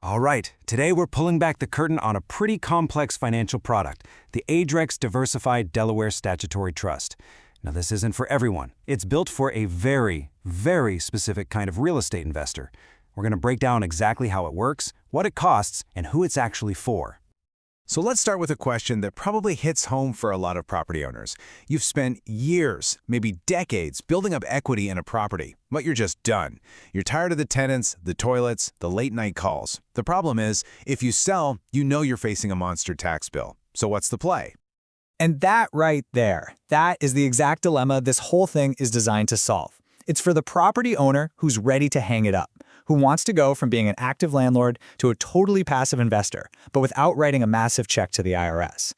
All right, today we're pulling back the curtain on a pretty complex financial product, the ADREX Diversified Delaware Statutory Trust. Now, this isn't for everyone. It's built for a very, very specific kind of real estate investor. We're going to break down exactly how it works, what it costs, and who it's actually for. So let's start with a question that probably hits home for a lot of property owners. You've spent years, maybe decades, building up equity in a property, but you're just done. You're tired of the tenants, the toilets, the late-night calls. The problem is, if you sell, you know you're facing a monster tax bill. So what's the play? And that right there, that is the exact dilemma this whole thing is designed to solve. It's for the property owner who's ready to hang it up, who wants to go from being an active landlord to a totally passive investor, but without writing a massive check to the IRS.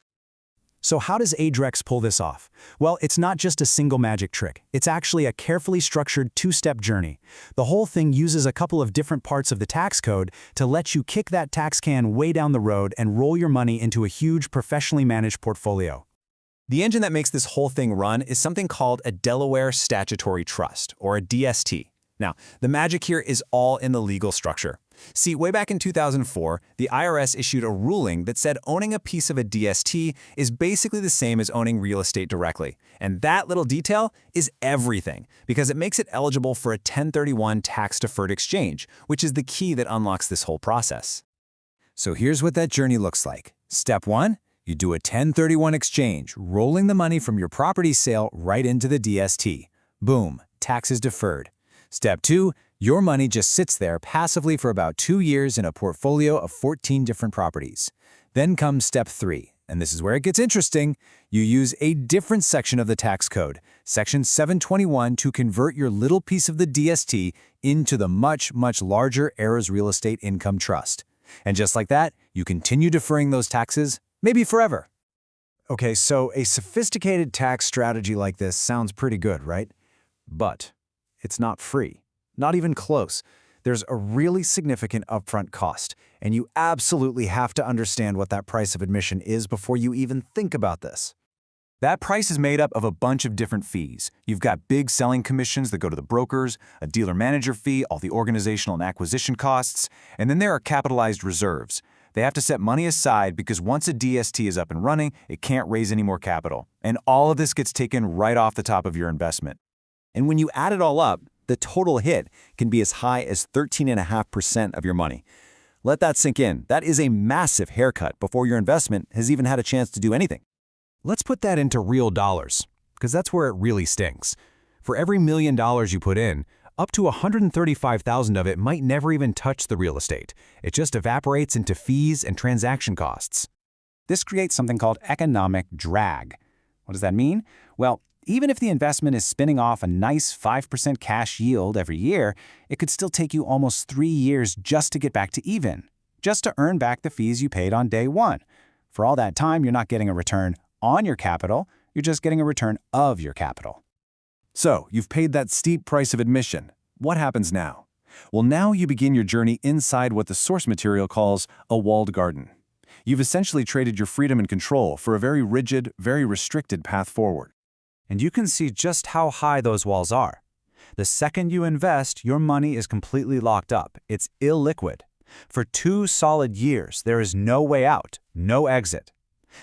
So how does ADREX pull this off? Well, it's not just a single magic trick. It's actually a carefully structured two-step journey. The whole thing uses a couple of different parts of the tax code to let you kick that tax can way down the road and roll your money into a huge, professionally managed portfolio. The engine that makes this whole thing run is something called a Delaware Statutory Trust, or a DST. Now, the magic here is all in the legal structure. See, way back in 2004, the IRS issued a ruling that said owning a piece of a DST is basically the same as owning real estate directly. And that little detail is everything, because it makes it eligible for a 1031 tax-deferred exchange, which is the key that unlocks this whole process. So here's what that journey looks like. Step 1, you do a 1031 exchange, rolling the money from your property sale right into the DST. Boom, taxes deferred. Step 2, your money just sits there passively for about 2 years in a portfolio of 14 different properties. Then comes Step 3, and this is where it gets interesting. You use a different section of the tax code, Section 721, to convert your little piece of the DST into the much larger ARES Real Estate Income Trust. And just like that, you continue deferring those taxes, maybe forever. Okay, so a sophisticated tax strategy like this sounds pretty good, right? But it's not free, not even close. There's a really significant upfront cost, and you absolutely have to understand what that price of admission is before you even think about this. That price is made up of a bunch of different fees. You've got big selling commissions that go to the brokers, a dealer manager fee, all the organizational and acquisition costs, and then there are capitalized reserves. They have to set money aside because once a DST is up and running, it can't raise any more capital. And all of this gets taken right off the top of your investment. And when you add it all up, the total hit can be as high as 13.5% of your money. Let that sink in. That is a massive haircut before your investment has even had a chance to do anything. Let's put that into real dollars, because that's where it really stinks. For every $1 million you put in, up to $135,000 of it might never even touch the real estate. It just evaporates into fees and transaction costs. This creates something called economic drag. What does that mean? Well, even if the investment is spinning off a nice 5% cash yield every year, it could still take you almost 3 years just to get back to even, just to earn back the fees you paid on day one. For all that time, you're not getting a return on your capital, you're just getting a return of your capital. So, you've paid that steep price of admission. What happens now? Well, now you begin your journey inside what the source material calls a walled garden. You've essentially traded your freedom and control for a very rigid, very restricted path forward. And you can see just how high those walls are. The second you invest, your money is completely locked up. It's illiquid. For 2 solid years, there is no way out, no exit.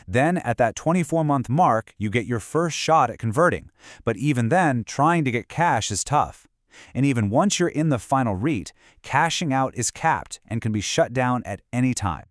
Then, at that 24-month mark, you get your first shot at converting. But even then, trying to get cash is tough. And even once you're in the final REIT, cashing out is capped and can be shut down at any time.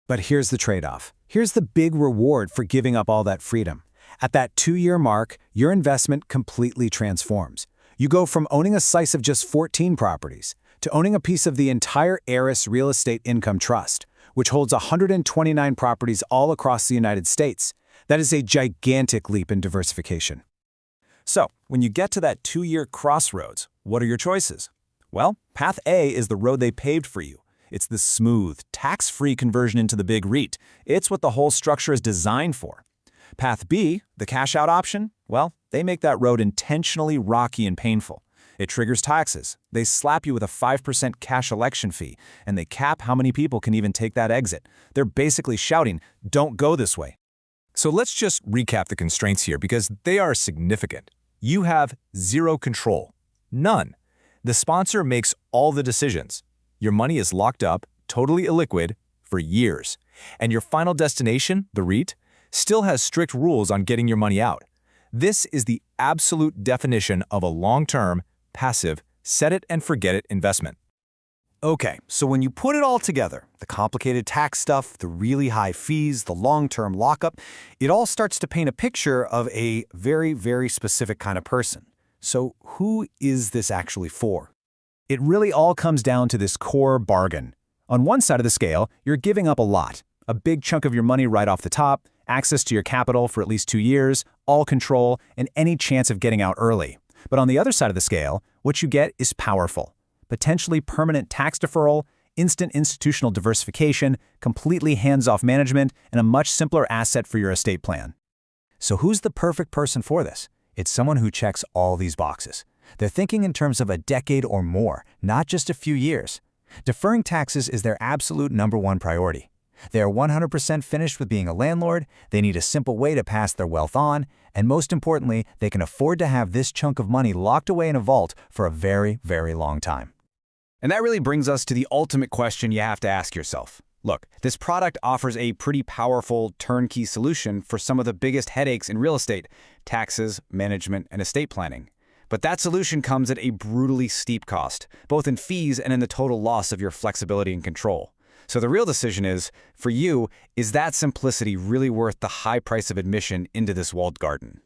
But here's the trade-off. Here's the big reward for giving up all that freedom. At that 2-year mark, your investment completely transforms. You go from owning a slice of just 14 properties to owning a piece of the entire ARES Real Estate Income Trust, which holds 129 properties all across the United States. That is a gigantic leap in diversification. So, when you get to that 2-year crossroads, what are your choices? Well, Path A is the road they paved for you. It's the smooth, tax-free conversion into the big REIT. It's what the whole structure is designed for. Path B, the cash-out option, well, they make that road intentionally rocky and painful. It triggers taxes. They slap you with a 5% cash election fee, and they cap how many people can even take that exit. They're basically shouting, "Don't go this way." So let's just recap the constraints here because they are significant. You have zero control. None. The sponsor makes all the decisions. Your money is locked up, totally illiquid for years. And your final destination, the REIT, still has strict rules on getting your money out. This is the absolute definition of a long-term, passive, set-it-and-forget-it investment. Okay, so when you put it all together, the complicated tax stuff, the really high fees, the long-term lockup, it all starts to paint a picture of a very, very specific kind of person. So who is this actually for? It really all comes down to this core bargain. On one side of the scale, you're giving up a lot, a big chunk of your money right off the top, access to your capital for at least 2 years, all control, and any chance of getting out early. But on the other side of the scale, what you get is powerful. Potentially permanent tax deferral, instant institutional diversification, completely hands-off management, and a much simpler asset for your estate plan. So who's the perfect person for this? It's someone who checks all these boxes. They're thinking in terms of a decade or more, not just a few years. Deferring taxes is their absolute #1 priority. They are 100% finished with being a landlord, they need a simple way to pass their wealth on, and most importantly, they can afford to have this chunk of money locked away in a vault for a very, very long time. And that really brings us to the ultimate question you have to ask yourself. Look, this product offers a pretty powerful turnkey solution for some of the biggest headaches in real estate: taxes, management, and estate planning. But that solution comes at a brutally steep cost, both in fees and in the total loss of your flexibility and control. So the real decision is, for you, is that simplicity really worth the high price of admission into this walled garden?